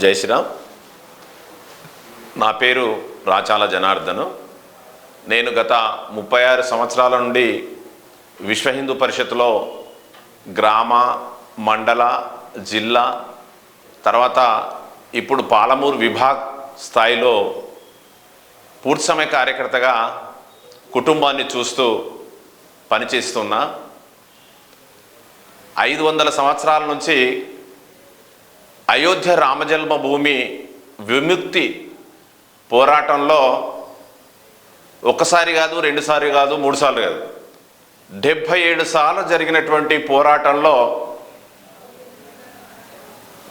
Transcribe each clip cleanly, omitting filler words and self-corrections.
జై శ్రీరామ్. నా పేరు రాచాల జనార్దను. నేను గత 36 సంవత్సరాల నుండి విశ్వ హిందూ పరిషత్తులో గ్రామ, మండల, జిల్లా, తర్వాత ఇప్పుడు పాలమూరు విభాగ్ స్థాయిలో పూర్తి సమయ కార్యకర్తగా కుటుంబాన్ని చూస్తూ పనిచేస్తున్నా. 500 సంవత్సరాల నుంచి అయోధ్య రామజన్మ భూమి విముక్తి పోరాటంలో ఒకసారి కాదు, 2 సార్లు కాదు, 3 సార్లు కాదు, 77 సార్లు జరిగినటువంటి పోరాటంలో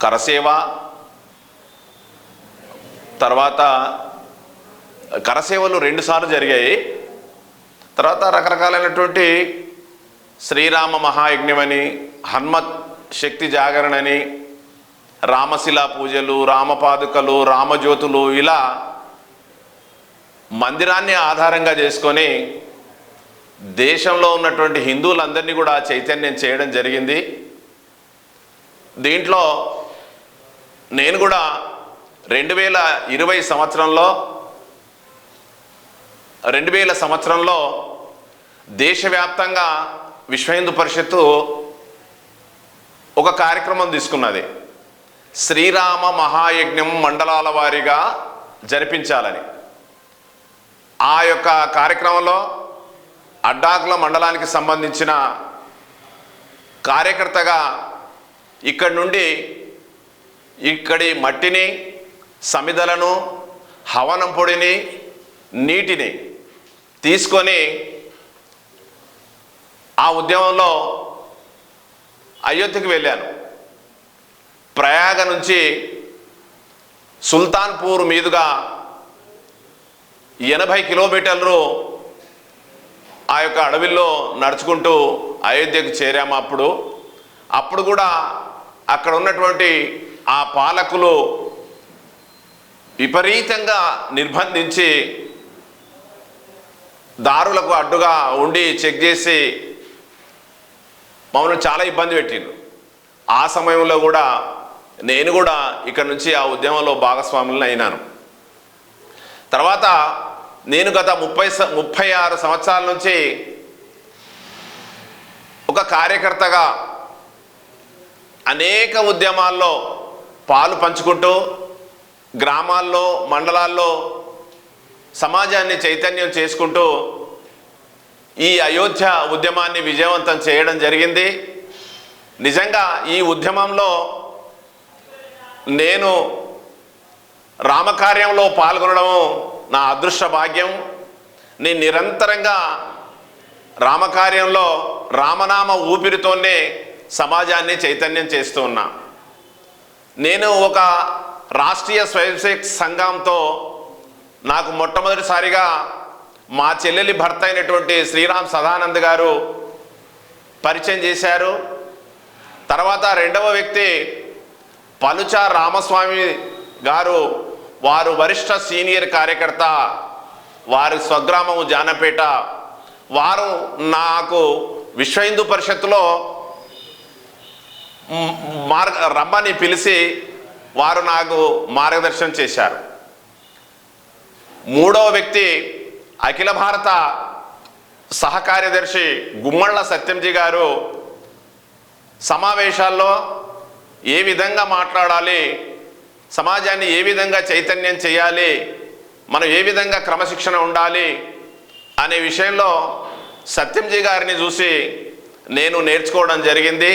కరసేవ, తర్వాత కరసేవలు 2 సార్లు జరిగాయి. తర్వాత రకరకాలైనటువంటి శ్రీరామ మహాయజ్ఞమని, హనుమత్ శక్తి జాగరణని, రామశిలా పూజలు, రామపాదుకలు, రామజ్యోతులు, ఇలా మందిరాన్ని ఆధారంగా చేసుకొని దేశంలో ఉన్నటువంటి హిందువులందరినీ కూడా చైతన్యం చేయడం జరిగింది. దీంట్లో నేను కూడా 2020 సంవత్సరంలో దేశవ్యాప్తంగా విశ్వ హిందూ పరిషత్తు ఒక కార్యక్రమం తీసుకున్నది. శ్రీరామ మహాయజ్ఞం మండలాల వారీగా జరిపించాలని. ఆ యొక్క కార్యక్రమంలో అడ్డాకుల మండలానికి సంబంధించిన కార్యకర్తగా ఇక్కడి నుండి ఇక్కడి మట్టిని, సమిదలను, హవనం పొడిని, నీటిని తీసుకొని ఆ ఉద్యమంలో అయోధ్యకి వెళ్ళాను. ప్రయాగ నుంచి సుల్తాన్పూర్ మీదుగా 80 కిలోమీటర్లు ఆ యొక్క అడవిలో నడుచుకుంటూ అయోధ్యకు చేరాము. అప్పుడు కూడా అక్కడ ఉన్నటువంటి ఆ పాలకులు విపరీతంగా నిర్బంధించి దారులకు అడ్డుగా ఉండి చెక్ చేసి మమ్మల్ని చాలా ఇబ్బంది పెట్టిండ్రు. ఆ సమయంలో కూడా నేను కూడా ఇక్కడ నుంచి ఆ ఉద్యమంలో భాగస్వాములను అయినాను. తర్వాత నేను గత 36 సంవత్సరాల నుంచి ఒక కార్యకర్తగా అనేక ఉద్యమాల్లో పాలు పంచుకుంటూ గ్రామాల్లో, మండలాల్లో సమాజాన్ని చైతన్యం చేసుకుంటూ ఈ అయోధ్య ఉద్యమాన్ని విజయవంతం చేయడం జరిగింది. నిజంగా ఈ ఉద్యమంలో నేను రామకార్యంలో పాల్గొనడం నా అదృష్ట భాగ్యం. నేను నిరంతరంగా రామకార్యంలో రామనామ ఊపిరితోనే సమాజాన్ని చైతన్యం చేస్తూ ఉన్నా. నేను ఒక రాష్ట్రీయ స్వయంసేవక్ సంఘంతో నాకు మొట్టమొదటిసారిగా మా చెల్లెలి భర్త అయినటువంటి శ్రీరామ్ సదానంద్ గారు పరిచయం చేశారు. తర్వాత రెండవ వ్యక్తి పలుచా రామస్వామి గారు, వారు వరిష్ఠ సీనియర్ కార్యకర్త, వారి స్వగ్రామము జానపేట. వారు నాకు విశ్వ హిందూ పరిషత్తులో రమ్మని పిలిచి వారు నాకు మార్గదర్శనం చేశారు. మూడవ వ్యక్తి అఖిల భారత సహకార్యదర్శి గుమ్మళ్ళ సత్యంజీ గారు సమావేశాల్లో ఏ విధంగా మాట్లాడాలి, సమాజాన్ని ఏ విధంగా చైతన్యం చేయాలి, మనం ఏ విధంగా క్రమశిక్షణ ఉండాలి అనే విషయంలో సత్యంజీ గారిని చూసి నేను నేర్చుకోవడం జరిగింది.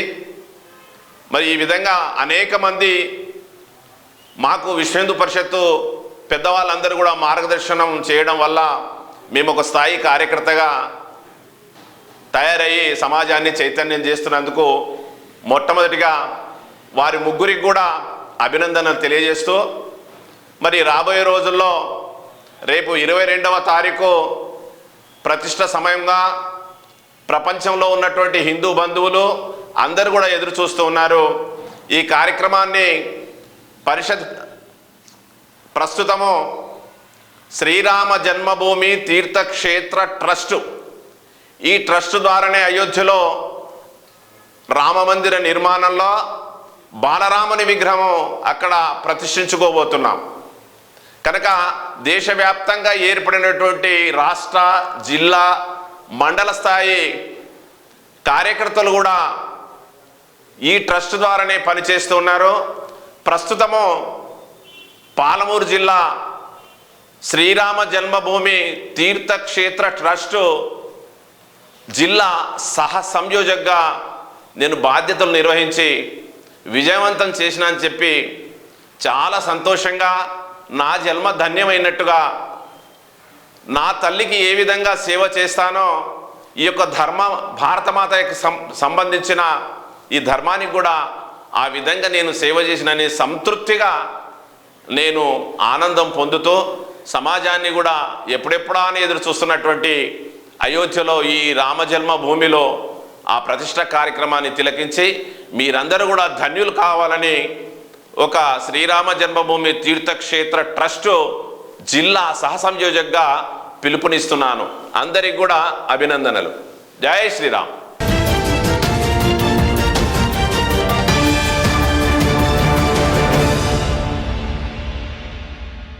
మరి ఈ విధంగా అనేక మంది మాకు విశ్వ హిందూ పరిషత్తు పెద్దవాళ్ళందరూ కూడా మార్గదర్శనం చేయడం వల్ల మేము ఒక స్థాయి కార్యకర్తగా తయారయ్యి సమాజాన్ని చైతన్యం చేస్తున్నందుకు మొట్టమొదటిగా వారి ముగ్గురికి కూడా అభినందనలు తెలియజేస్తూ, మరి రాబోయే రోజుల్లో రేపు 22వ తారీఖు ప్రతిష్ట సమయంగా ప్రపంచంలో ఉన్నటువంటి హిందూ బంధువులు అందరూ కూడా ఎదురు చూస్తూ ఉన్నారు. ఈ కార్యక్రమాన్ని పరిషత్ ప్రస్తుతము శ్రీరామ జన్మభూమి తీర్థక్షేత్ర ట్రస్టు, ఈ ట్రస్ట్ ద్వారానే అయోధ్యలో రామమందిర నిర్మాణంలో బాలరాముని విగ్రహం అక్కడ ప్రతిష్ఠించుకోబోతున్నాం. కనుక దేశవ్యాప్తంగా ఏర్పడినటువంటి రాష్ట్ర, జిల్లా, మండల స్థాయి కార్యకర్తలు కూడా ఈ ట్రస్ట్ ద్వారానే పనిచేస్తూ ఉన్నారు. ప్రస్తుతము పాలమూరు జిల్లా శ్రీరామ జన్మభూమి తీర్థక్షేత్ర ట్రస్టు జిల్లా సహ సంయోజకగా నేను బాధ్యతలు నిర్వహించి విజయవంతం చేసిన అని చెప్పి చాలా సంతోషంగా, నా జన్మ ధన్యమైనట్టుగా, నా తల్లికి ఏ విధంగా సేవ చేస్తానో ఈ యొక్క భారతమాతకి సంబంధించిన ఈ ధర్మానికి కూడా ఆ విధంగా నేను సేవ చేసినని సంతృప్తిగా నేను ఆనందం పొందుతూ, సమాజాన్ని కూడా ఎప్పుడెప్పుడా అని ఎదురు చూస్తున్నటువంటి అయోధ్యలో ఈ రామజన్మ భూమిలో ఆ ప్రతిష్ట కార్యక్రమాన్ని తిలకించి మీరందరూ కూడా ధన్యులు కావాలని ఒక శ్రీరామ జన్మభూమి తీర్థక్షేత్ర ట్రస్టు జిల్లా సహసంయోజకగా పిలుపునిస్తున్నాను. అందరికి కూడా అభినందనలు. జై శ్రీరామ్.